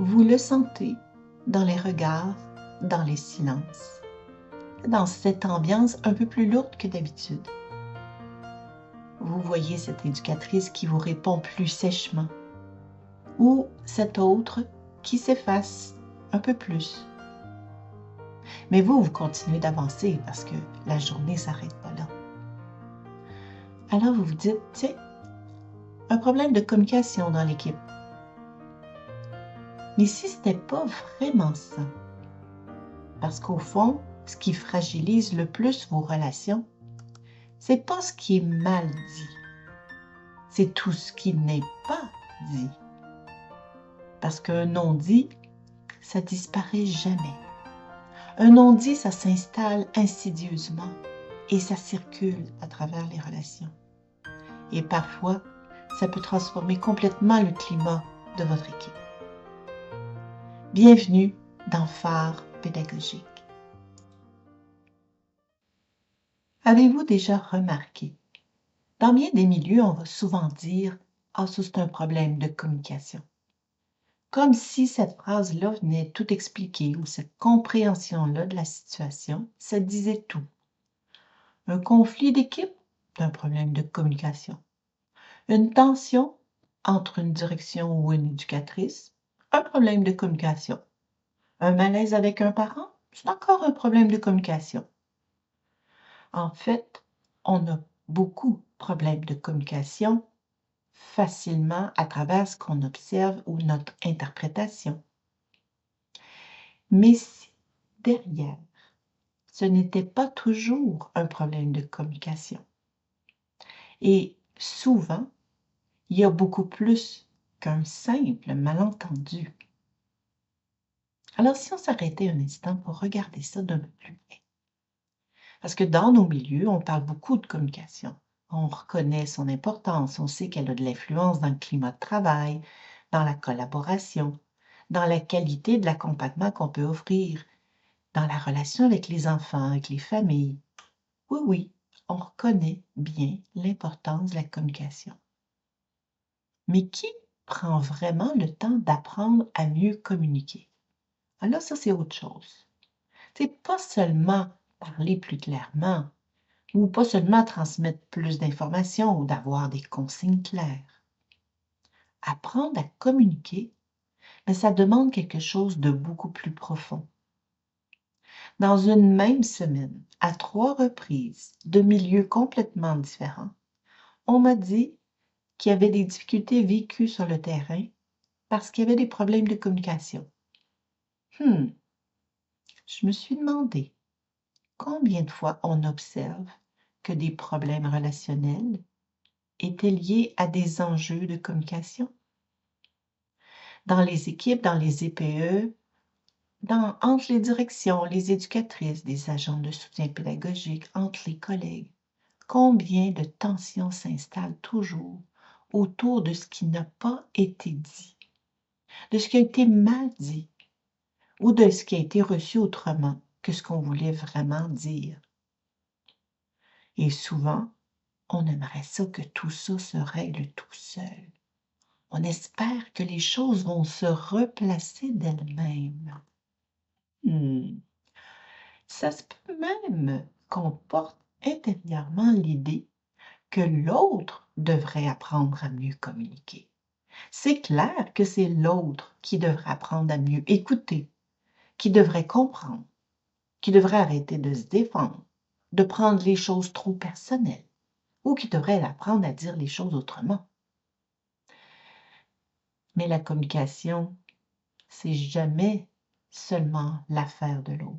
Vous le sentez dans les regards, dans les silences, dans cette ambiance un peu plus lourde que d'habitude. Vous voyez cette éducatrice qui vous répond plus sèchement ou cette autre qui s'efface un peu plus. Mais vous continuez d'avancer parce que la journée ne s'arrête pas là. Alors vous vous dites, tiens, un problème de communication dans l'équipe. Mais si ce n'était pas vraiment ça, parce qu'au fond, ce qui fragilise le plus vos relations, c'est pas ce qui est mal dit, c'est tout ce qui n'est pas dit. Parce qu'un non-dit, ça disparaît jamais. Un non-dit, ça s'installe insidieusement et ça circule à travers les relations. Et parfois, ça peut transformer complètement le climat de votre équipe. Bienvenue dans Phare pédagogique. Avez-vous déjà remarqué? Dans bien des milieux, on va souvent dire « Ah, ça c'est un problème de communication ». Comme si cette phrase-là venait tout expliquer ou cette compréhension-là de la situation, ça disait tout. Un conflit d'équipe, un problème de communication. Une tension entre une direction ou une éducatrice, un problème de communication. Un malaise avec un parent, c'est encore un problème de communication. En fait, on a beaucoup de problèmes de communication facilement à travers ce qu'on observe ou notre interprétation. Mais si derrière, ce n'était pas toujours un problème de communication. Et souvent, il y a beaucoup plus qu'un simple malentendu. Alors, si on s'arrêtait un instant pour regarder ça d'un peu plus près. Parce que dans nos milieux, on parle beaucoup de communication. On reconnaît son importance, on sait qu'elle a de l'influence dans le climat de travail, dans la collaboration, dans la qualité de l'accompagnement qu'on peut offrir, dans la relation avec les enfants, avec les familles. Oui, on reconnaît bien l'importance de la communication. Mais qui prend vraiment le temps d'apprendre à mieux communiquer? Alors ça, c'est autre chose. C'est pas seulement parler plus clairement, ou pas seulement transmettre plus d'informations ou d'avoir des consignes claires. Apprendre à communiquer, mais ça demande quelque chose de beaucoup plus profond. Dans une même semaine, à 3 reprises, de milieux complètement différents, on m'a dit qu'il y avait des difficultés vécues sur le terrain parce qu'il y avait des problèmes de communication. Je me suis demandé combien de fois on observe que des problèmes relationnels étaient liés à des enjeux de communication. Dans les équipes, dans les EPE, entre les directions, les éducatrices, les agents de soutien pédagogique, entre les collègues, combien de tensions s'installent toujours autour de ce qui n'a pas été dit, de ce qui a été mal dit ou de ce qui a été reçu autrement que ce qu'on voulait vraiment dire. Et souvent, on aimerait ça que tout ça se règle tout seul. On espère que les choses vont se replacer d'elles-mêmes. Ça se peut même qu'on porte intérieurement l'idée que l'autre devrait apprendre à mieux communiquer. C'est clair que c'est l'autre qui devrait apprendre à mieux écouter, qui devrait comprendre, qui devrait arrêter de se défendre, de prendre les choses trop personnelles, ou qui devrait apprendre à dire les choses autrement. Mais la communication, c'est jamais seulement l'affaire de l'autre.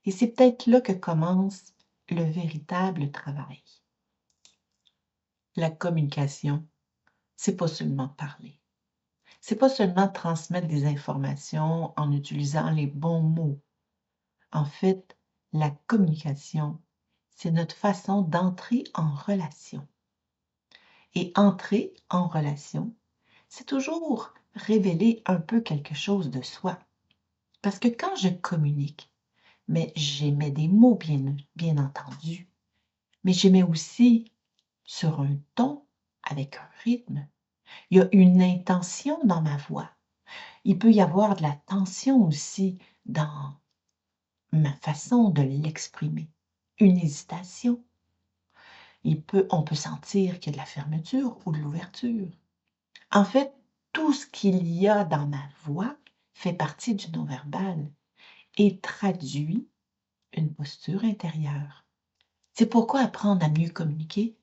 Et c'est peut-être là que commence le véritable travail. La communication, c'est pas seulement parler. C'est pas seulement transmettre des informations en utilisant les bons mots. En fait, la communication, c'est notre façon d'entrer en relation. Et entrer en relation, c'est toujours révéler un peu quelque chose de soi. Parce que quand je communique, mais j'émets des mots bien entendu, mais j'émets aussi sur un ton, avec un rythme. Il y a une intention dans ma voix. Il peut y avoir de la tension aussi dans ma façon de l'exprimer. Une hésitation. On peut sentir qu'il y a de la fermeture ou de l'ouverture. En fait, tout ce qu'il y a dans ma voix fait partie du non-verbal et traduit une posture intérieure. C'est pourquoi apprendre à mieux communiquer,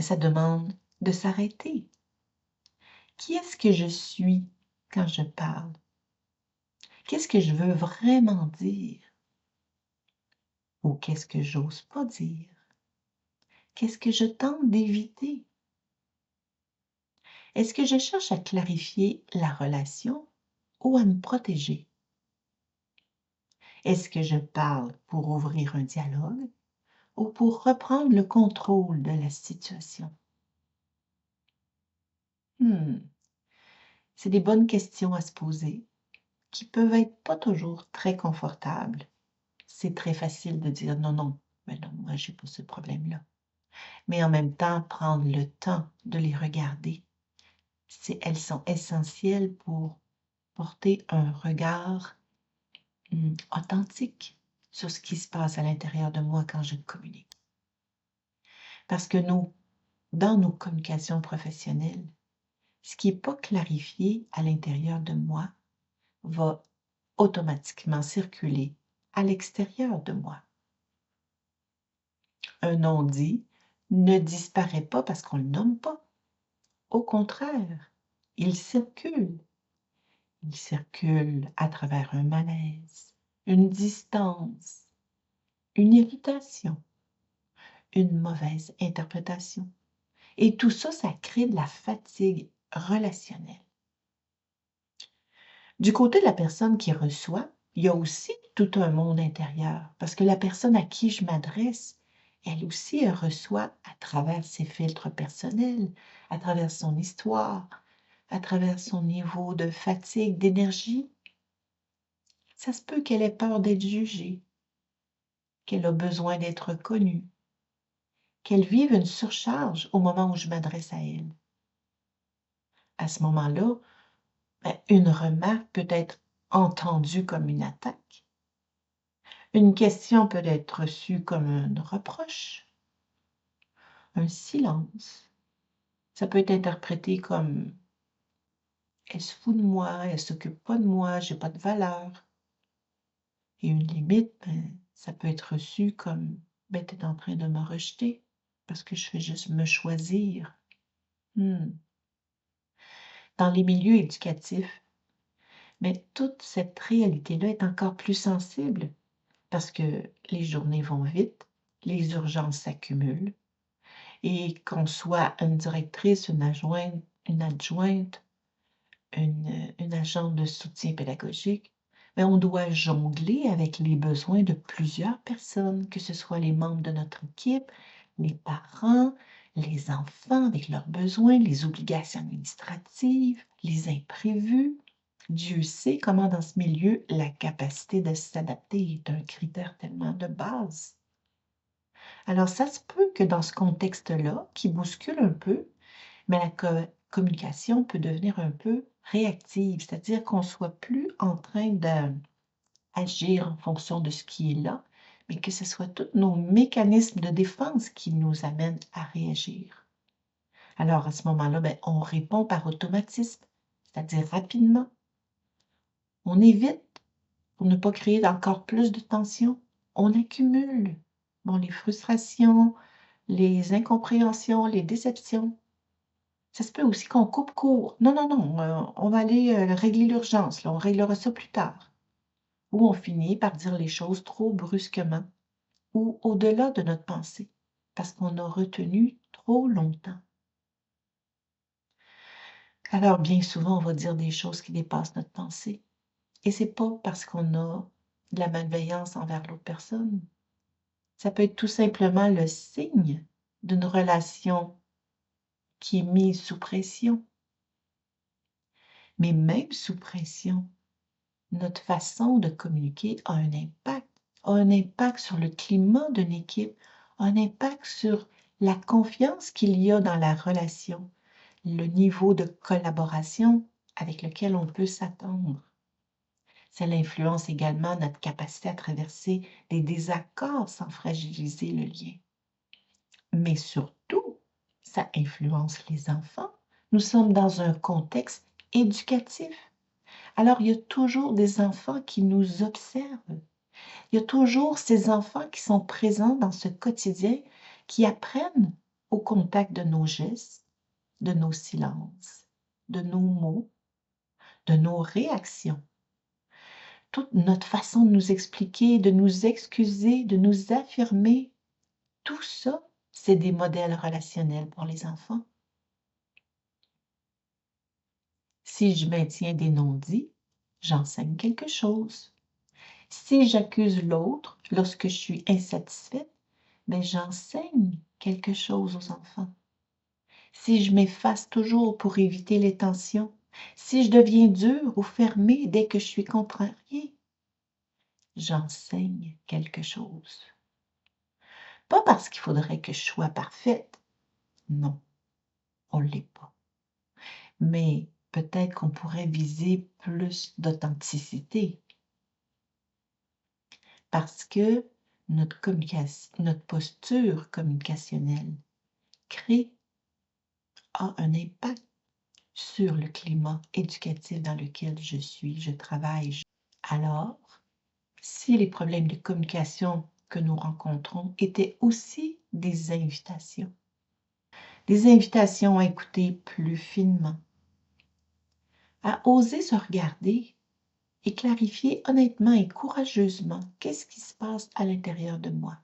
ça demande de s'arrêter. Qui est-ce que je suis quand je parle? Qu'est-ce que je veux vraiment dire? Ou qu'est-ce que j'ose pas dire? Qu'est-ce que je tente d'éviter? Est-ce que je cherche à clarifier la relation ou à me protéger? Est-ce que je parle pour ouvrir un dialogue ou pour reprendre le contrôle de la situation? C'est des bonnes questions à se poser qui peuvent être pas toujours très confortables. C'est très facile de dire non, non, mais non, moi j'ai pas ce problème-là. Mais en même temps, prendre le temps de les regarder, elles sont essentielles pour porter un regard authentique sur ce qui se passe à l'intérieur de moi quand je communique. Parce que dans nos communications professionnelles, ce qui n'est pas clarifié à l'intérieur de moi va automatiquement circuler à l'extérieur de moi. Un non-dit ne disparaît pas parce qu'on ne le nomme pas. Au contraire, il circule. Il circule à travers un malaise, une distance, une irritation, une mauvaise interprétation. Et tout ça, ça crée de la fatigue relationnelle. Du côté de la personne qui reçoit, il y a aussi tout un monde intérieur, parce que la personne à qui je m'adresse, elle aussi, elle reçoit à travers ses filtres personnels, à travers son histoire, à travers son niveau de fatigue, d'énergie. Ça se peut qu'elle ait peur d'être jugée, qu'elle a besoin d'être connue, qu'elle vive une surcharge au moment où je m'adresse à elle. À ce moment-là, une remarque peut être entendue comme une attaque. Une question peut être reçue comme un reproche, un silence. Ça peut être interprété comme elle se fout de moi, elle s'occupe pas de moi, j'ai pas de valeur. Et une limite, ça peut être reçu comme tu es en train de me rejeter parce que je fais juste me choisir. Dans les milieux éducatifs, mais toute cette réalité-là est encore plus sensible parce que les journées vont vite, les urgences s'accumulent et qu'on soit une directrice, une adjointe, une agente de soutien pédagogique, mais on doit jongler avec les besoins de plusieurs personnes, que ce soit les membres de notre équipe, les parents, les enfants avec leurs besoins, les obligations administratives, les imprévus. Dieu sait comment dans ce milieu, la capacité de s'adapter est un critère tellement de base. Alors ça se peut que dans ce contexte-là, qui bouscule un peu, mais la communication peut devenir un peu réactive, c'est-à-dire qu'on ne soit plus en train d'agir en fonction de ce qui est là, mais que ce soit tous nos mécanismes de défense qui nous amènent à réagir. Alors à ce moment-là, on répond par automatisme, c'est-à-dire rapidement. On évite pour ne pas créer encore plus de tension. On accumule les frustrations, les incompréhensions, les déceptions. Ça se peut aussi qu'on coupe court. Non, non, non, on va aller régler l'urgence, là, on réglera ça plus tard. Ou on finit par dire les choses trop brusquement ou au-delà de notre pensée, parce qu'on a retenu trop longtemps. Alors, bien souvent, on va dire des choses qui dépassent notre pensée. Et c'est pas parce qu'on a de la malveillance envers l'autre personne. Ça peut être tout simplement le signe d'une relation qui est mise sous pression. Mais même sous pression, notre façon de communiquer a un impact sur le climat d'une équipe, a un impact sur la confiance qu'il y a dans la relation, le niveau de collaboration avec lequel on peut s'attendre. Cela influence également notre capacité à traverser des désaccords sans fragiliser le lien. Mais surtout, ça influence les enfants. Nous sommes dans un contexte éducatif. Alors, il y a toujours des enfants qui nous observent. Il y a toujours ces enfants qui sont présents dans ce quotidien, qui apprennent au contact de nos gestes, de nos silences, de nos mots, de nos réactions. Toute notre façon de nous expliquer, de nous excuser, de nous affirmer, tout ça, c'est des modèles relationnels pour les enfants. Si je maintiens des non-dits, j'enseigne quelque chose. Si j'accuse l'autre lorsque je suis insatisfaite, ben j'enseigne quelque chose aux enfants. Si je m'efface toujours pour éviter les tensions, si je deviens dure ou fermée dès que je suis contrariée, j'enseigne quelque chose. Pas parce qu'il faudrait que je sois parfaite. Non, on ne l'est pas. Mais peut-être qu'on pourrait viser plus d'authenticité. Parce que notre posture communicationnelle a un impact sur le climat éducatif dans lequel je travaille. Alors, si les problèmes de communication que nous rencontrons étaient aussi des invitations à écouter plus finement, à oser se regarder et clarifier honnêtement et courageusement qu'est-ce qui se passe à l'intérieur de moi.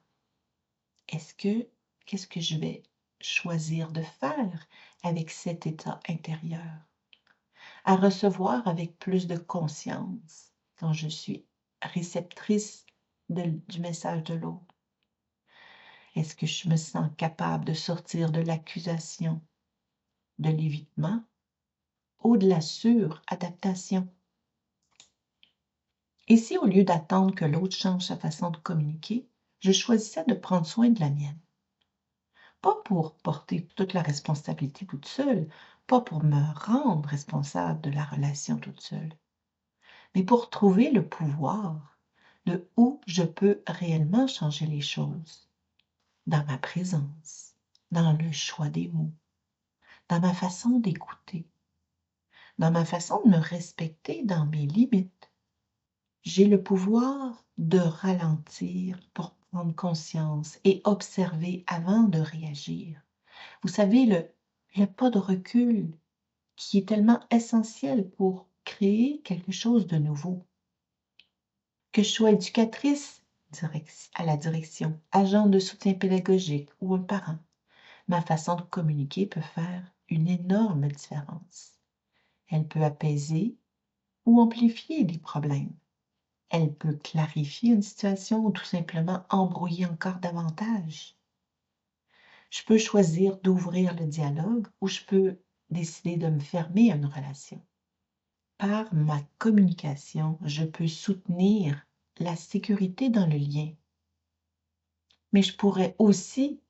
Qu'est-ce que je vais choisir de faire avec cet état intérieur? À recevoir avec plus de conscience quand je suis réceptrice du message de l'autre. Est-ce que je me sens capable de sortir de l'accusation, de l'évitement ou de la suradaptation? Et si au lieu d'attendre que l'autre change sa façon de communiquer, je choisissais de prendre soin de la mienne? Pas pour porter toute la responsabilité toute seule, pas pour me rendre responsable de la relation toute seule, mais pour trouver le pouvoir de où je peux réellement changer les choses, dans ma présence, dans le choix des mots, dans ma façon d'écouter, dans ma façon de me respecter dans mes limites. J'ai le pouvoir de ralentir pour prendre conscience et observer avant de réagir. Vous savez, le pas de recul qui est tellement essentiel pour créer quelque chose de nouveau. Que je sois éducatrice à la direction, agent de soutien pédagogique ou un parent, ma façon de communiquer peut faire une énorme différence. Elle peut apaiser ou amplifier des problèmes. Elle peut clarifier une situation ou tout simplement embrouiller encore davantage. Je peux choisir d'ouvrir le dialogue ou je peux décider de me fermer à une relation. Par ma communication, je peux soutenir la sécurité dans le lien. Mais je pourrais aussi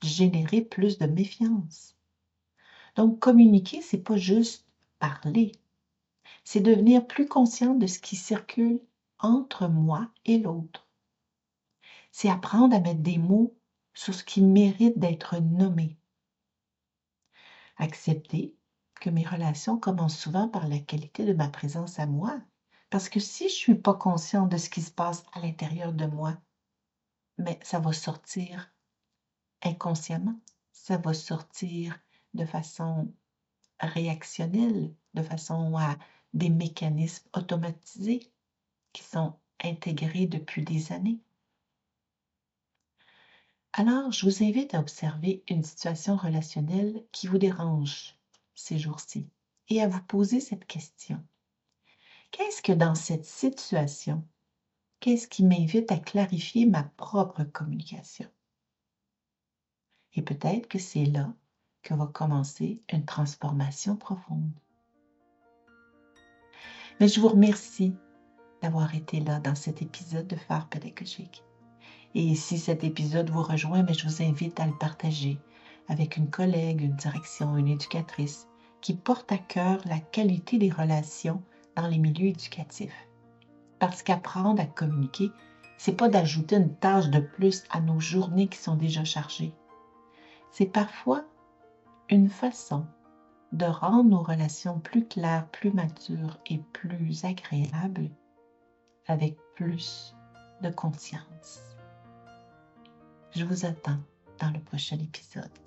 générer plus de méfiance. Donc, communiquer, c'est pas juste parler. C'est devenir plus conscient de ce qui circule entre moi et l'autre. C'est apprendre à mettre des mots sur ce qui mérite d'être nommé. Accepter que mes relations commencent souvent par la qualité de ma présence à moi. Parce que si je ne suis pas consciente de ce qui se passe à l'intérieur de moi, mais ça va sortir inconsciemment, ça va sortir de façon réactionnelle, de façon à des mécanismes automatisés qui sont intégrés depuis des années. Alors, je vous invite à observer une situation relationnelle qui vous dérange ces jours-ci et à vous poser cette question. Qu'est-ce que dans cette situation, qu'est-ce qui m'invite à clarifier ma propre communication? Et peut-être que c'est là que va commencer une transformation profonde. Mais je vous remercie d'avoir été là dans cet épisode de Phare pédagogique. Et si cet épisode vous rejoint, mais je vous invite à le partager avec une collègue, une direction, une éducatrice qui porte à cœur la qualité des relations dans les milieux éducatifs. Parce qu'apprendre à communiquer, c'est pas d'ajouter une tâche de plus à nos journées qui sont déjà chargées. C'est parfois une façon de rendre nos relations plus claires, plus matures et plus agréables avec plus de conscience. Je vous attends dans le prochain épisode.